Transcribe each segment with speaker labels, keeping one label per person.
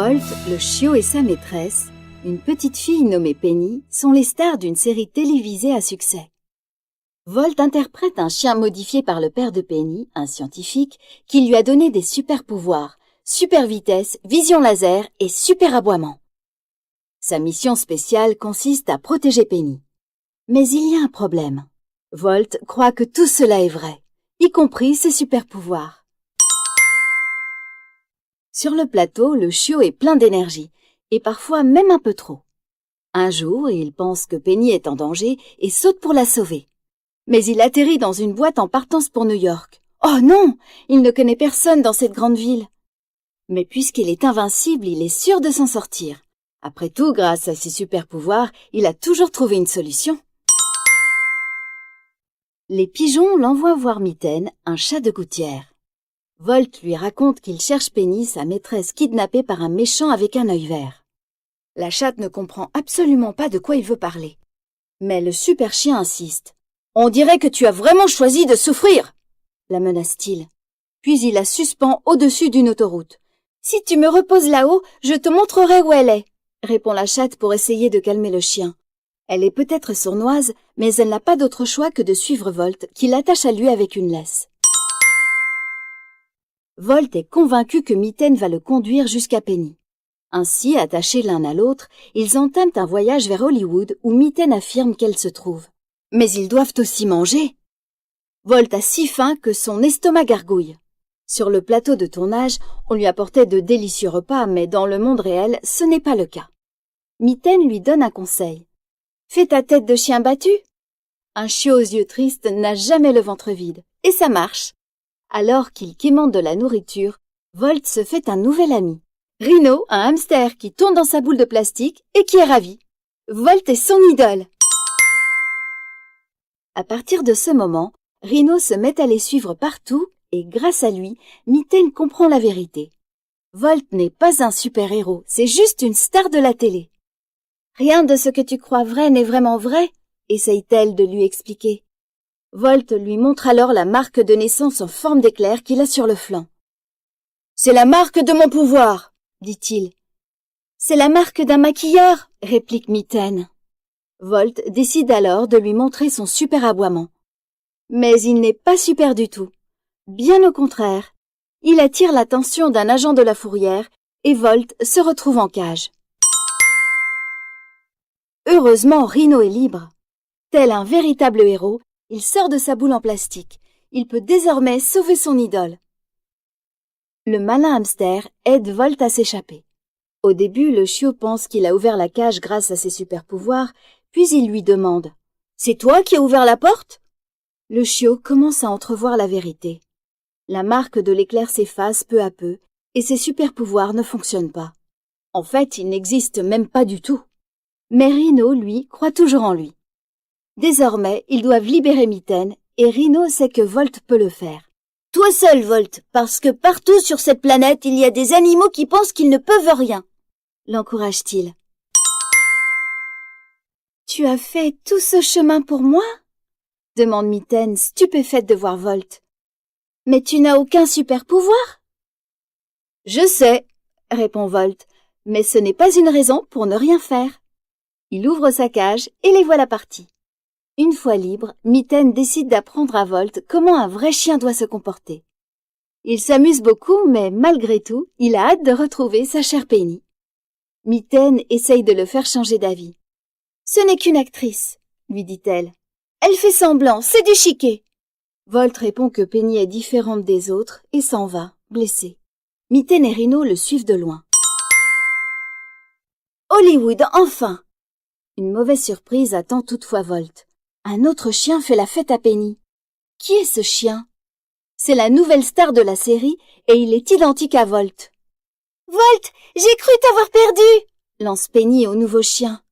Speaker 1: Volt, le chiot et sa maîtresse, une petite fille nommée Penny, sont les stars d'une série télévisée à succès. Volt interprète un chien modifié par le père de Penny, un scientifique, qui lui a donné des super pouvoirs, super vitesse, vision laser et super aboiement. Sa mission spéciale consiste à protéger Penny. Mais il y a un problème. Volt croit que tout cela est vrai, y compris ses super pouvoirs. Sur le plateau, le chiot est plein d'énergie, et parfois même un peu trop. Un jour, il pense que Penny est en danger et saute pour la sauver. Mais il atterrit dans une boîte en partance pour New York. Oh non! Il ne connaît personne dans cette grande ville. Mais puisqu'il est invincible, il est sûr de s'en sortir. Après tout, grâce à ses super pouvoirs, il a toujours trouvé une solution. Les pigeons l'envoient voir Mitten, un chat de gouttière. Volt lui raconte qu'il cherche Penny, sa maîtresse kidnappée par un méchant avec un œil vert. La chatte ne comprend absolument pas de quoi il veut parler. Mais le super chien insiste. « On dirait que tu as vraiment choisi de souffrir !» la menace-t-il. Puis il la suspend au-dessus d'une autoroute. « Si tu me reposes là-haut, je te montrerai où elle est !» répond la chatte pour essayer de calmer le chien. Elle est peut-être sournoise, mais elle n'a pas d'autre choix que de suivre Volt, qui l'attache à lui avec une laisse. Volt est convaincu que Mitten va le conduire jusqu'à Penny. Ainsi, attachés l'un à l'autre, ils entament un voyage vers Hollywood où Mitten affirme qu'elle se trouve. Mais ils doivent aussi manger. Volt a si faim que son estomac gargouille. Sur le plateau de tournage, on lui apportait de délicieux repas, mais dans le monde réel, ce n'est pas le cas. Mitten lui donne un conseil. « Fais ta tête de chien battu !» Un chiot aux yeux tristes n'a jamais le ventre vide, et ça marche. Alors qu'il quémande de la nourriture, Volt se fait un nouvel ami. Rhino, un hamster qui tourne dans sa boule de plastique et qui est ravi. Volt est son idole. À partir de ce moment, Rhino se met à les suivre partout et grâce à lui, Mitten comprend la vérité. Volt n'est pas un super-héros, c'est juste une star de la télé. Rien de ce que tu crois vrai n'est vraiment vrai, essaye-t-elle de lui expliquer. Volt lui montre alors la marque de naissance en forme d'éclair qu'il a sur le flanc. « C'est la marque de mon pouvoir !» dit-il. « C'est la marque d'un maquilleur !» réplique Mitten. Volt décide alors de lui montrer son super aboiement. Mais il n'est pas super du tout. Bien au contraire, il attire l'attention d'un agent de la fourrière et Volt se retrouve en cage. Heureusement, Rhino est libre. Tel un véritable héros, il sort de sa boule en plastique. Il peut désormais sauver son idole. Le malin hamster aide Volt à s'échapper. Au début, le chiot pense qu'il a ouvert la cage grâce à ses super pouvoirs, puis il lui demande « C'est toi qui as ouvert la porte ?» Le chiot commence à entrevoir la vérité. La marque de l'éclair s'efface peu à peu et ses super pouvoirs ne fonctionnent pas. En fait, ils n'existent même pas du tout. Mais Rhino, lui, croit toujours en lui. Désormais, ils doivent libérer Mitten et Rhino sait que Volt peut le faire. « Toi seul, Volt, parce que partout sur cette planète, il y a des animaux qui pensent qu'ils ne peuvent rien. » l'encourage-t-il. « Tu as fait tout ce chemin pour moi ?» demande Mitten, stupéfaite de voir Volt. « Mais tu n'as aucun super pouvoir ?» « Je sais, » répond Volt, « mais ce n'est pas une raison pour ne rien faire. » Il ouvre sa cage et les voilà partis. Une fois libre, Mitten décide d'apprendre à Volt comment un vrai chien doit se comporter. Il s'amuse beaucoup, mais malgré tout, il a hâte de retrouver sa chère Penny. Mitten essaye de le faire changer d'avis. « Ce n'est qu'une actrice, » lui dit-elle. « Elle fait semblant, c'est du chiquet. » Volt répond que Penny est différente des autres et s'en va, blessé. Mitten et Rhino le suivent de loin. Hollywood, enfin! Une mauvaise surprise attend toutefois Volt. Un autre chien fait la fête à Penny. Qui est ce chien? C'est la nouvelle star de la série et il est identique à Volt. « Volt, j'ai cru t'avoir perdu !» lance Penny au nouveau chien.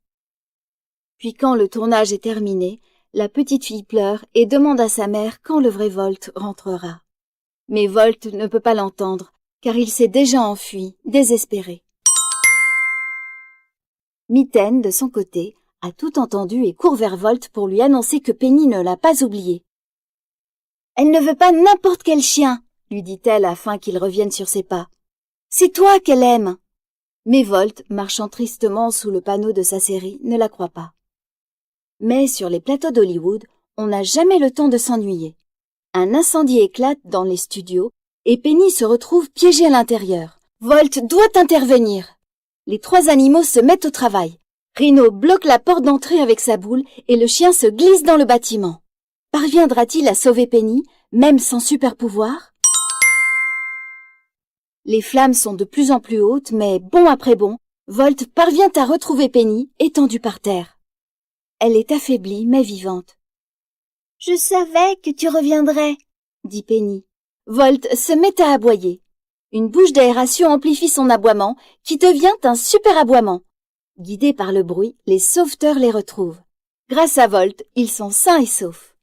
Speaker 1: Puis quand le tournage est terminé, la petite fille pleure et demande à sa mère quand le vrai Volt rentrera. Mais Volt ne peut pas l'entendre, car il s'est déjà enfui, désespéré. Mitten, de son côté, a tout entendu et court vers Volt pour lui annoncer que Penny ne l'a pas oublié. « Elle ne veut pas n'importe quel chien, lui dit-elle afin qu'il revienne sur ses pas. C'est toi qu'elle aime. » Mais Volt, marchant tristement sous le panneau de sa série, ne la croit pas. Mais sur les plateaux d'Hollywood, on n'a jamais le temps de s'ennuyer. Un incendie éclate dans les studios et Penny se retrouve piégée à l'intérieur. Volt doit intervenir. Les 3 animaux se mettent au travail. Rhino bloque la porte d'entrée avec sa boule et le chien se glisse dans le bâtiment. Parviendra-t-il à sauver Penny, même sans super pouvoir? Les flammes sont de plus en plus hautes, mais bon après bon, Volt parvient à retrouver Penny étendue par terre. Elle est affaiblie mais vivante. « Je savais que tu reviendrais, » dit Penny. Volt se met à aboyer. Une bouche d'aération amplifie son aboiement, qui devient un super aboiement. Guidés par le bruit, les sauveteurs les retrouvent. Grâce à Volt, ils sont sains et saufs.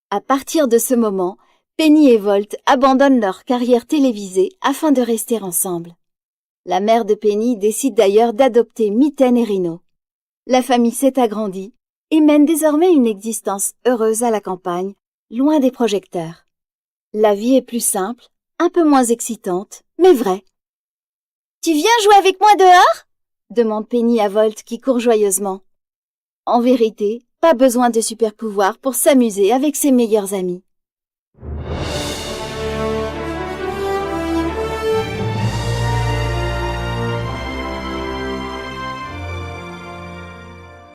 Speaker 1: À partir de ce moment, Penny et Volt abandonnent leur carrière télévisée afin de rester ensemble. La mère de Penny décide d'ailleurs d'adopter Mitten et Rhino. La famille s'est agrandie et mène désormais une existence heureuse à la campagne, loin des projecteurs. La vie est plus simple, un peu moins excitante, mais vraie. « Tu viens jouer avec moi dehors ?» demande Penny à Volt qui court joyeusement. En vérité, pas besoin de super pouvoirs pour s'amuser avec ses meilleurs amis.